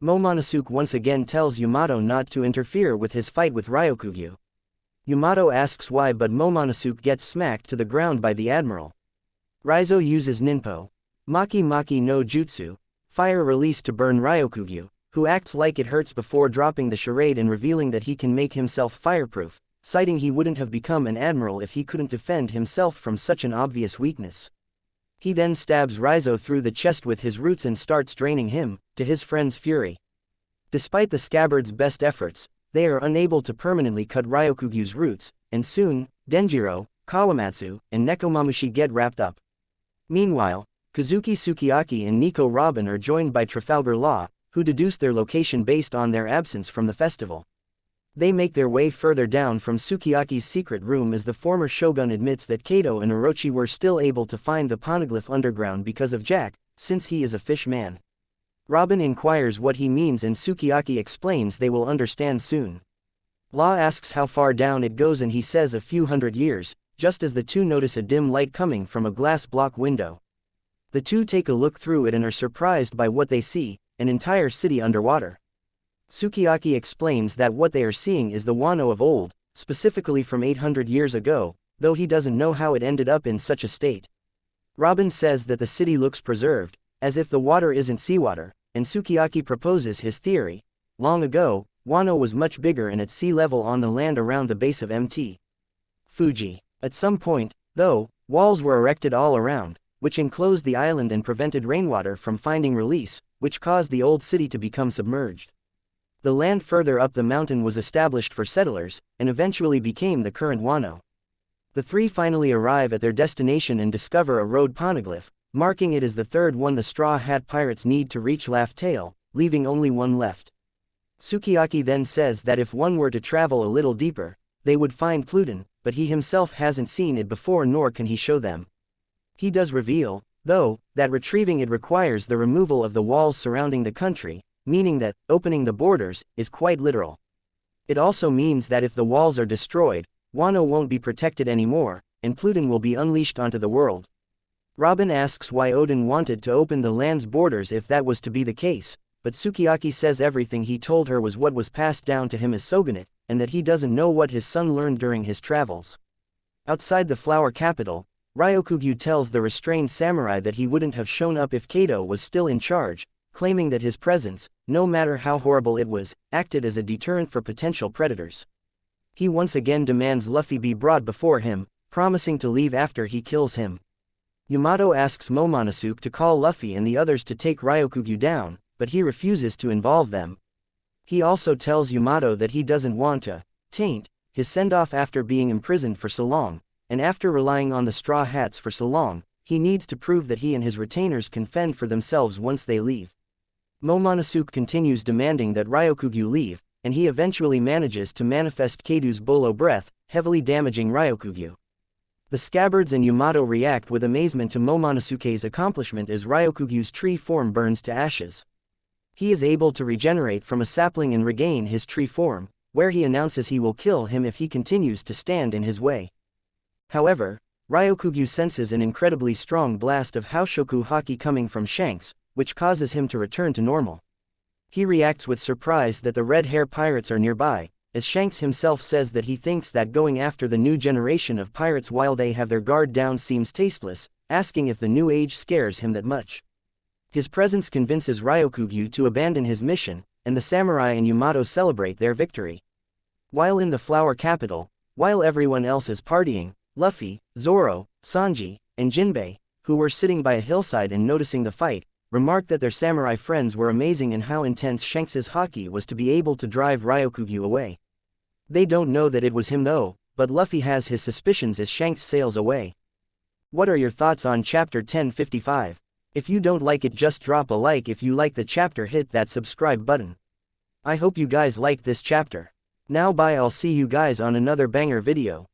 Momonosuke once again tells Yamato not to interfere with his fight with Ryokugyu. Yamato asks why, but Momonosuke gets smacked to the ground by the admiral. Raizo uses Ninpo Maki Maki no Jutsu, fire release, to burn Ryokugyu, who acts like it hurts before dropping the charade and revealing that he can make himself fireproof, citing he wouldn't have become an admiral if he couldn't defend himself from such an obvious weakness. He then stabs Raizo through the chest with his roots and starts draining him, to his friend's fury. Despite the scabbard's best efforts, they are unable to permanently cut Ryokugyu's roots, and soon, Denjiro, Kawamatsu, and Nekomamushi get wrapped up. Meanwhile, Kazuki Sukiyaki and Nico Robin are joined by Trafalgar Law, who deduce their location based on their absence from the festival. They make their way further down from Sukiyaki's secret room as the former shogun admits that Kato and Orochi were still able to find the poneglyph underground because of Jack, since he is a fish man. Robin inquires what he means and Sukiyaki explains they will understand soon. Law asks how far down it goes and he says a few hundred years, just as the two notice a dim light coming from a glass block window. The two take a look through it and are surprised by what they see, an entire city underwater. Sukiyaki explains that what they are seeing is the Wano of old, specifically from 800 years ago, though he doesn't know how it ended up in such a state. Robin says that the city looks preserved, as if the water isn't seawater, and Sukiyaki proposes his theory. Long ago, Wano was much bigger and at sea level on the land around the base of Mt. Fuji. At some point, though, walls were erected all around, which enclosed the island and prevented rainwater from finding release, which caused the old city to become submerged. The land further up the mountain was established for settlers, and eventually became the current Wano. The three finally arrive at their destination and discover a road poneglyph, marking it as the third one the Straw Hat Pirates need to reach Laugh Tale, leaving only one left. Sukiyaki then says that if one were to travel a little deeper, they would find Pluton, but he himself hasn't seen it before nor can he show them. He does reveal, though, that retrieving it requires the removal of the walls surrounding the country, meaning that opening the borders is quite literal. It also means that if the walls are destroyed, Wano won't be protected anymore, and Pluton will be unleashed onto the world. Robin asks why Odin wanted to open the land's borders if that was to be the case, but Sukiyaki says everything he told her was what was passed down to him as shogunate, and that he doesn't know what his son learned during his travels. Outside the flower capital, Ryokugyu tells the restrained samurai that he wouldn't have shown up if Kato was still in charge, claiming that his presence, no matter how horrible it was, acted as a deterrent for potential predators. He once again demands Luffy be brought before him, promising to leave after he kills him. Yamato asks Momonosuke to call Luffy and the others to take Ryokugyu down, but he refuses to involve them. He also tells Yamato that he doesn't want to taint his send-off after being imprisoned for so long, and after relying on the Straw Hats for so long, he needs to prove that he and his retainers can fend for themselves once they leave. Momonosuke continues demanding that Ryokugyu leave, and he eventually manages to manifest Kado's bolo breath, heavily damaging Ryokugyu. The scabbards and Yamato react with amazement to Momonosuke's accomplishment as Ryokugyu's tree form burns to ashes. He is able to regenerate from a sapling and regain his tree form, where he announces he will kill him if he continues to stand in his way. However, Ryokugyu senses an incredibly strong blast of Houshoku Haki coming from Shanks, which causes him to return to normal. He reacts with surprise that the Red Hair Pirates are nearby, as Shanks himself says that he thinks that going after the new generation of pirates while they have their guard down seems tasteless, asking if the new age scares him that much. His presence convinces Ryokugyu to abandon his mission, and the samurai and Yamato celebrate their victory. While in the flower capital, while everyone else is partying, Luffy, Zoro, Sanji, and Jinbei, who were sitting by a hillside and noticing the fight, remarked that their samurai friends were amazing and how intense Shanks's haki was to be able to drive Ryokugyu away. They don't know that it was him though, but Luffy has his suspicions as Shanks sails away. What are your thoughts on chapter 1055? If you don't like it, just drop a like. If you like the chapter, hit that subscribe button. I hope you guys liked this chapter. Now bye, I'll see you guys on another banger video.